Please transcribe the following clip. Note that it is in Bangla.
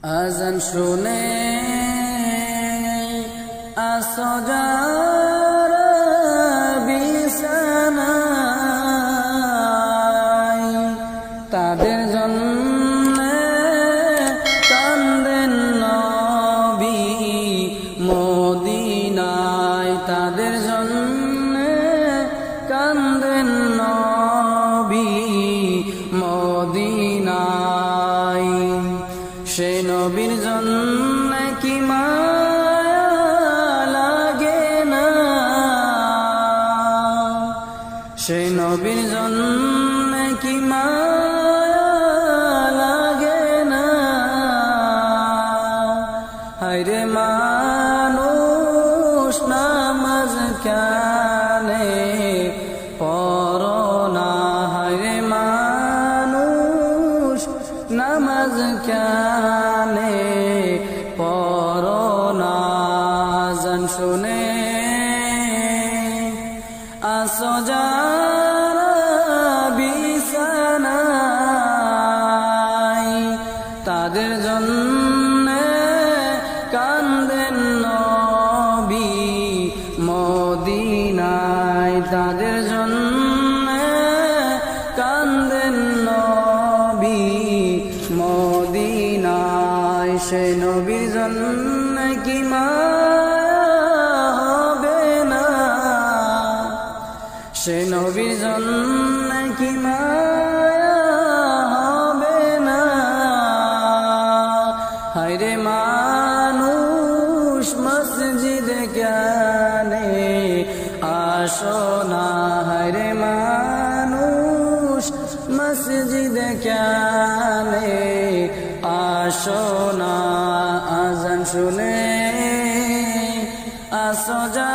আজান শুনে আসো যারা বিছানায়, তাদের জন্য কান্দেন নবী মদিনায়, তাদের জন্য কান্দেন নবী মদিনায়। সে নবীর জন্য কি মায়া লাগে না, সে নবীর জন্য কি মায়া লাগে না। হায়রে মানুষ নামাজ কেনে পড়ো না, হায়রে মানুষ নামাজ কেনে পড়ো না। আজান শুনে আসো যারা বিছানায়, তাদের জন্য কান্দেন নবী মদিনায়, তাদের জন্য কান্দেন নবী মদিনায়। সে নবীর জন্য কি মায়া হবে না, সে নবীর জন্য কি মায়া হবে না। হায়রে মানুষ মসজিদে কেনে আসো না, হায়রে মানুষ মসজিদে কেনে আসো না। আজান শুনে আসো যা